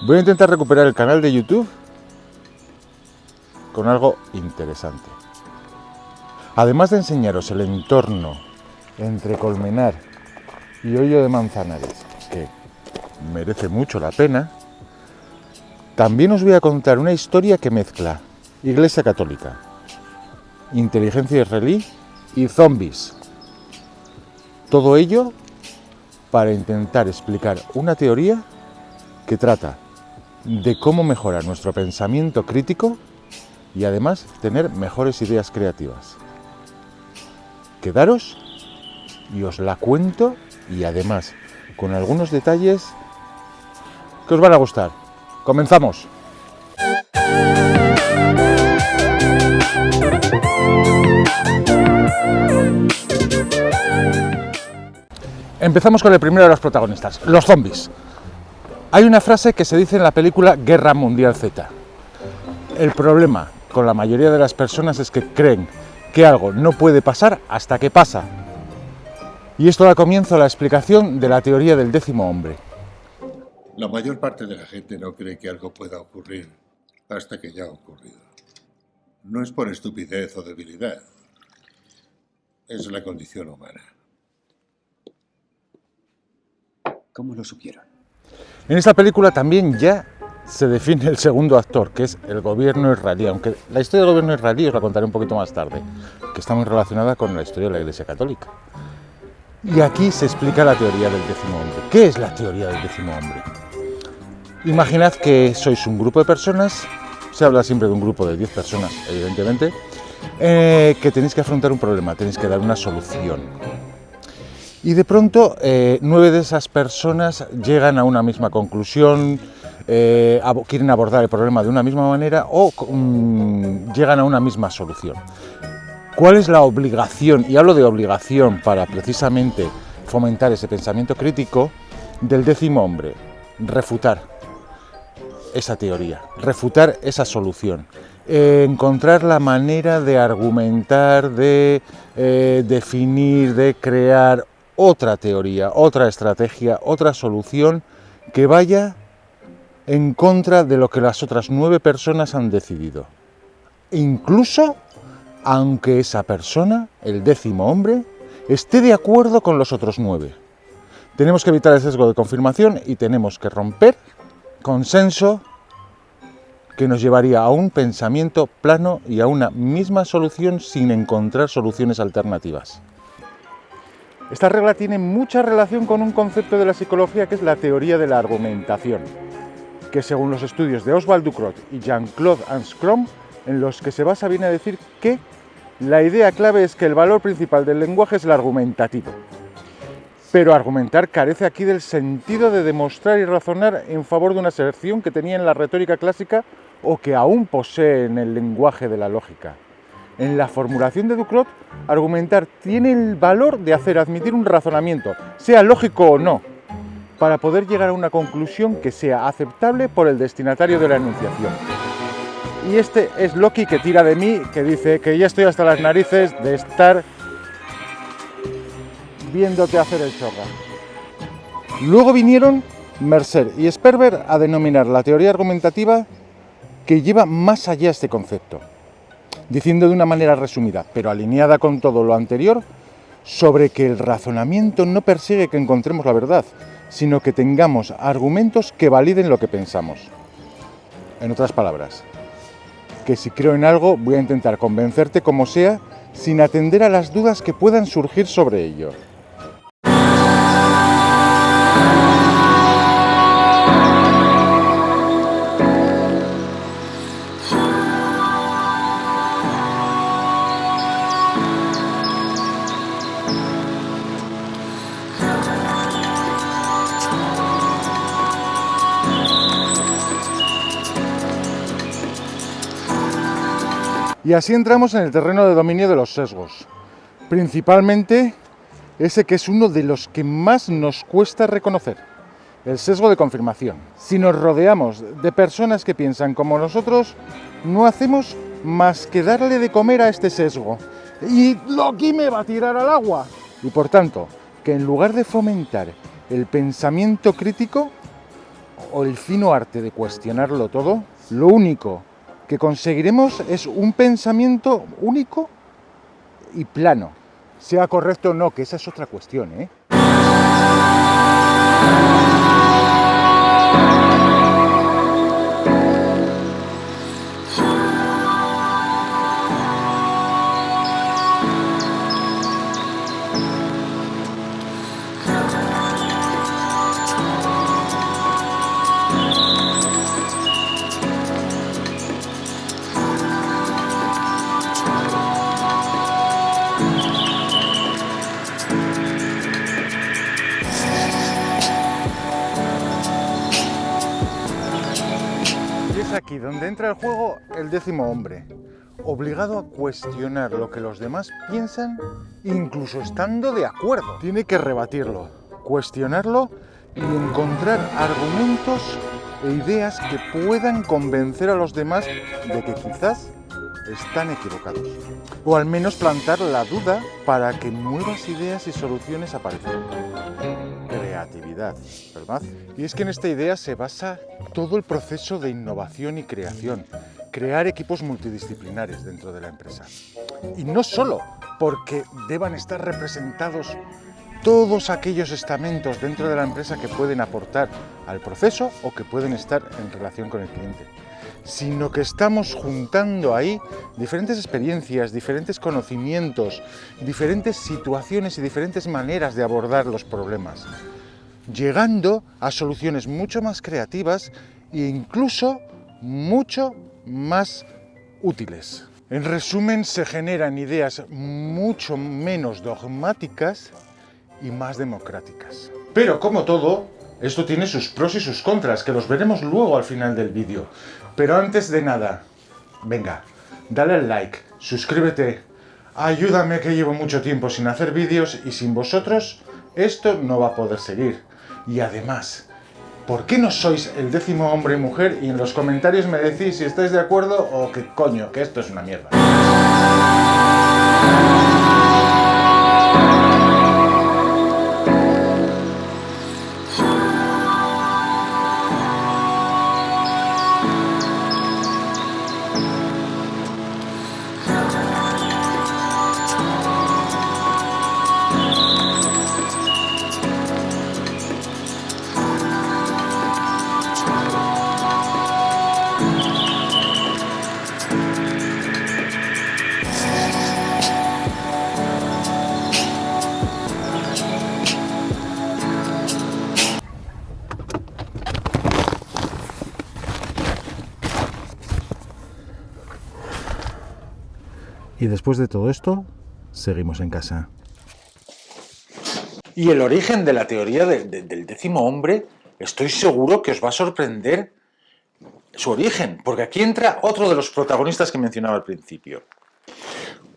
Voy a intentar recuperar el canal de YouTube con algo interesante. Además de enseñaros el entorno entre Colmenar y Hoyo de Manzanares, que merece mucho la pena, también os voy a contar una historia que mezcla Iglesia Católica, inteligencia israelí y zombies. Todo ello para intentar explicar una teoría que trata de cómo mejorar nuestro pensamiento crítico y además tener mejores ideas creativas. Quedaros y os la cuento, y además con algunos detalles que os van a gustar. ¡Comenzamos! Empezamos con el primero de los protagonistas, los zombies. Hay una frase que se dice en la película Guerra Mundial Z. El problema con la mayoría de las personas es que creen que algo no puede pasar hasta que pasa. Y esto da comienzo a la explicación de la teoría del 10º hombre. La mayor parte de la gente no cree que algo pueda ocurrir hasta que ya ha ocurrido. No es por estupidez o debilidad. Es la condición humana. ¿Cómo lo supieron? En esta película también ya se define el segundo actor, que es el gobierno israelí, aunque la historia del gobierno israelí os la contaré un poquito más tarde, que está muy relacionada con la historia de la Iglesia Católica. Y aquí se explica la teoría del 10º hombre. ¿Qué es la teoría del 10º hombre? Imaginad que sois un grupo de personas, se habla siempre de un grupo de 10 personas, evidentemente, que tenéis que afrontar un problema, tenéis que dar una solución. Y de pronto 9 de esas personas llegan a una misma conclusión, quieren abordar el problema de una misma manera o llegan a una misma solución. ¿Cuál es la obligación? Y hablo de obligación para precisamente fomentar ese pensamiento crítico del 10º hombre. Refutar esa teoría, refutar esa solución. Encontrar la manera de argumentar, de definir, de crear otra teoría, otra estrategia, otra solución que vaya en contra de lo que las otras 9 personas han decidido. Incluso aunque esa persona, el 10º hombre, esté de acuerdo con los otros 9. Tenemos que evitar el sesgo de confirmación y tenemos que romper consenso que nos llevaría a un pensamiento plano y a una misma solución sin encontrar soluciones alternativas. Esta regla tiene mucha relación con un concepto de la psicología que es la teoría de la argumentación, que según los estudios de Oswald Ducrot y Jean-Claude Anscombe, en los que se basa, viene a decir que la idea clave es que el valor principal del lenguaje es el argumentativo. Pero argumentar carece aquí del sentido de demostrar y razonar en favor de una aserción que tenía en la retórica clásica o que aún posee en el lenguaje de la lógica. En la formulación de Ducrot, argumentar tiene el valor de hacer admitir un razonamiento, sea lógico o no, para poder llegar a una conclusión que sea aceptable por el destinatario de la enunciación. Y este es Loki, que tira de mí, que dice que ya estoy hasta las narices de estar viéndote hacer el chorra. Luego vinieron Mercer y Sperber a denominar la teoría argumentativa que lleva más allá este concepto, diciendo de una manera resumida, pero alineada con todo lo anterior, sobre que el razonamiento no persigue que encontremos la verdad, sino que tengamos argumentos que validen lo que pensamos. En otras palabras, que si creo en algo voy a intentar convencerte como sea, sin atender a las dudas que puedan surgir sobre ello. Y así entramos en el terreno de dominio de los sesgos, principalmente ese que es uno de los que más nos cuesta reconocer, el sesgo de confirmación. Si nos rodeamos de personas que piensan como nosotros, no hacemos más que darle de comer a este sesgo. Y Loki me va a tirar al agua. Y por tanto, que en lugar de fomentar el pensamiento crítico, o el fino arte de cuestionarlo todo, lo único que conseguiremos es un pensamiento único y plano. Sea correcto o no, que esa es otra cuestión, ¿eh? Y es aquí donde entra el juego el 10º hombre, obligado a cuestionar lo que los demás piensan, incluso estando de acuerdo. Tiene que rebatirlo, cuestionarlo y encontrar argumentos e ideas que puedan convencer a los demás de que quizás están equivocados. O al menos plantar la duda para que nuevas ideas y soluciones aparezcan. Creatividad, ¿verdad? Y es que en esta idea se basa todo el proceso de innovación y creación. Crear equipos multidisciplinares dentro de la empresa. Y no solo porque deban estar representados todos aquellos estamentos dentro de la empresa que pueden aportar al proceso o que pueden estar en relación con el cliente, sino que estamos juntando ahí diferentes experiencias, diferentes conocimientos, diferentes situaciones y diferentes maneras de abordar los problemas, llegando a soluciones mucho más creativas e incluso mucho más útiles. En resumen, se generan ideas mucho menos dogmáticas y más democráticas. Pero como todo, esto tiene sus pros y sus contras, que los veremos luego al final del vídeo. Pero antes de nada, venga, dale al like, suscríbete, ayúdame que llevo mucho tiempo sin hacer vídeos y sin vosotros esto no va a poder seguir. Y además, ¿por qué no sois el 10º hombre y mujer? Y en los comentarios me decís si estáis de acuerdo o que coño, que esto es una mierda. Y después de todo esto, seguimos en casa. Y el origen de la teoría del 10º hombre, estoy seguro que os va a sorprender su origen, porque aquí entra otro de los protagonistas que mencionaba al principio.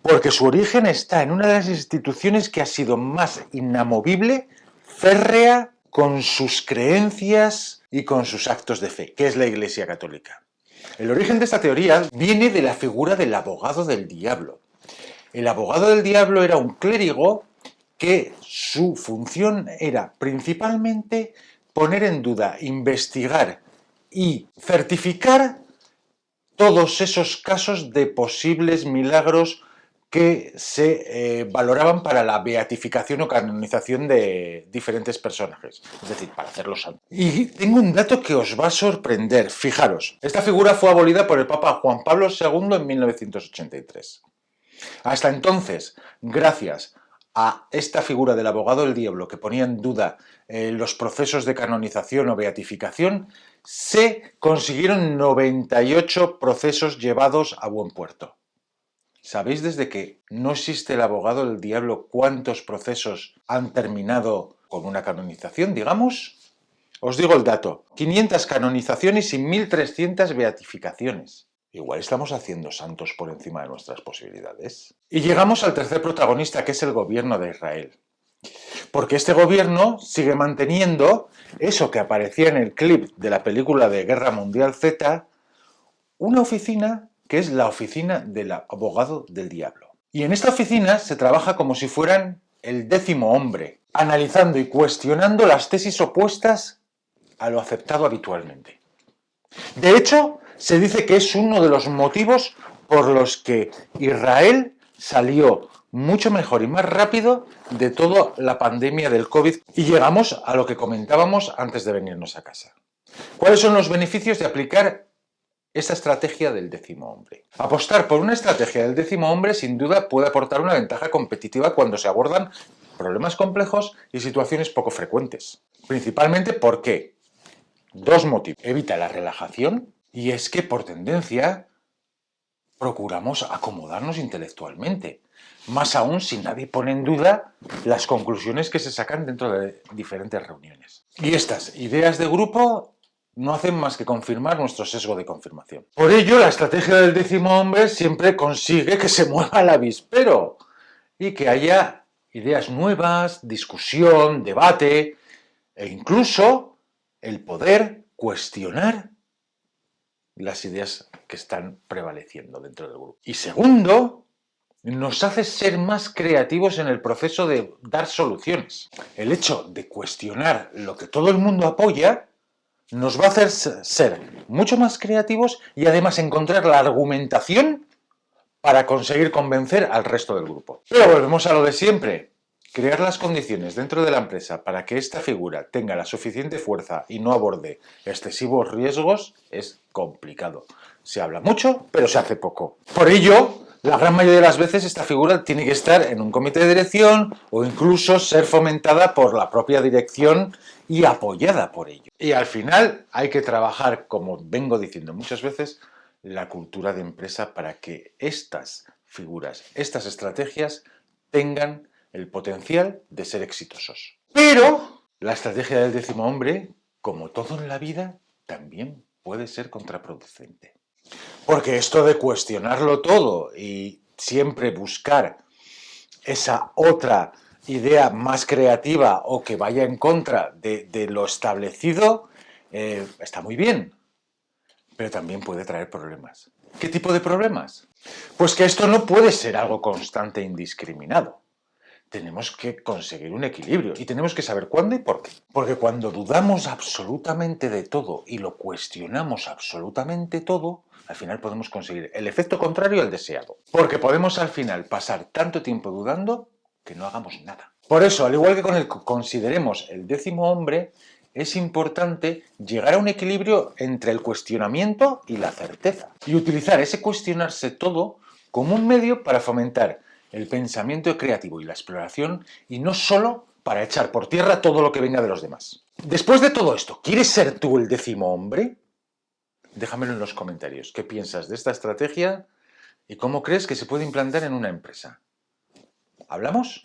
Porque su origen está en una de las instituciones que ha sido más inamovible, férrea con sus creencias y con sus actos de fe, que es la Iglesia Católica. El origen de esta teoría viene de la figura del abogado del diablo. El abogado del diablo era un clérigo que su función era principalmente poner en duda, investigar y certificar todos esos casos de posibles milagros que se valoraban para la beatificación o canonización de diferentes personajes, es decir, para hacerlos santos. Y tengo un dato que os va a sorprender, fijaros, esta figura fue abolida por el Papa Juan Pablo II en 1983. Hasta entonces, gracias a esta figura del abogado del diablo que ponía en duda los procesos de canonización o beatificación, se consiguieron 98 procesos llevados a buen puerto. ¿Sabéis desde que no existe el abogado del diablo cuántos procesos han terminado con una canonización, digamos? Os digo el dato, 500 canonizaciones y 1300 beatificaciones. Igual estamos haciendo santos por encima de nuestras posibilidades. Y llegamos al tercer protagonista, que es el gobierno de Israel. Porque este gobierno sigue manteniendo eso que aparecía en el clip de la película de Guerra Mundial Z, una oficina que es la oficina del abogado del diablo. Y en esta oficina se trabaja como si fueran el 10º hombre, analizando y cuestionando las tesis opuestas a lo aceptado habitualmente. De hecho, se dice que es uno de los motivos por los que Israel salió mucho mejor y más rápido de toda la pandemia del COVID y llegamos a lo que comentábamos antes de venirnos a casa. ¿Cuáles son los beneficios de aplicar esta estrategia del décimo hombre? Apostar por una estrategia del décimo hombre sin duda puede aportar una ventaja competitiva cuando se abordan problemas complejos y situaciones poco frecuentes. Principalmente porque dos motivos. Evita la relajación y es que por tendencia procuramos acomodarnos intelectualmente. Más aún si nadie pone en duda las conclusiones que se sacan dentro de diferentes reuniones. Y estas ideas de grupo no hacen más que confirmar nuestro sesgo de confirmación. Por ello, la estrategia del décimo hombre siempre consigue que se mueva el avispero y que haya ideas nuevas, discusión, debate e incluso el poder cuestionar las ideas que están prevaleciendo dentro del grupo. Y segundo, nos hace ser más creativos en el proceso de dar soluciones. El hecho de cuestionar lo que todo el mundo apoya nos va a hacer ser mucho más creativos y además encontrar la argumentación para conseguir convencer al resto del grupo. Pero volvemos a lo de siempre. Crear las condiciones dentro de la empresa para que esta figura tenga la suficiente fuerza y no aborde excesivos riesgos es complicado. Se habla mucho, pero se hace poco. Por ello, la gran mayoría de las veces esta figura tiene que estar en un comité de dirección o incluso ser fomentada por la propia dirección y apoyada por ello. Y al final hay que trabajar, como vengo diciendo muchas veces, la cultura de empresa para que estas figuras, estas estrategias tengan el potencial de ser exitosos. Pero la estrategia del décimo hombre, como todo en la vida, también puede ser contraproducente. Porque esto de cuestionarlo todo y siempre buscar esa otra idea más creativa o que vaya en contra de lo establecido, está muy bien, pero también puede traer problemas. ¿Qué tipo de problemas? Pues que esto no puede ser algo constante e indiscriminado. Tenemos que conseguir un equilibrio y tenemos que saber cuándo y por qué. Porque cuando dudamos absolutamente de todo y lo cuestionamos absolutamente todo, al final podemos conseguir el efecto contrario al deseado. Porque podemos al final pasar tanto tiempo dudando que no hagamos nada. Por eso, al igual que con el que consideremos el décimo hombre, es importante llegar a un equilibrio entre el cuestionamiento y la certeza. Y utilizar ese cuestionarse todo como un medio para fomentar el pensamiento creativo y la exploración, y no solo para echar por tierra todo lo que venga de los demás. Después de todo esto, ¿quieres ser tú el décimo hombre? Déjamelo en los comentarios. ¿Qué piensas de esta estrategia y cómo crees que se puede implantar en una empresa? ¿Hablamos?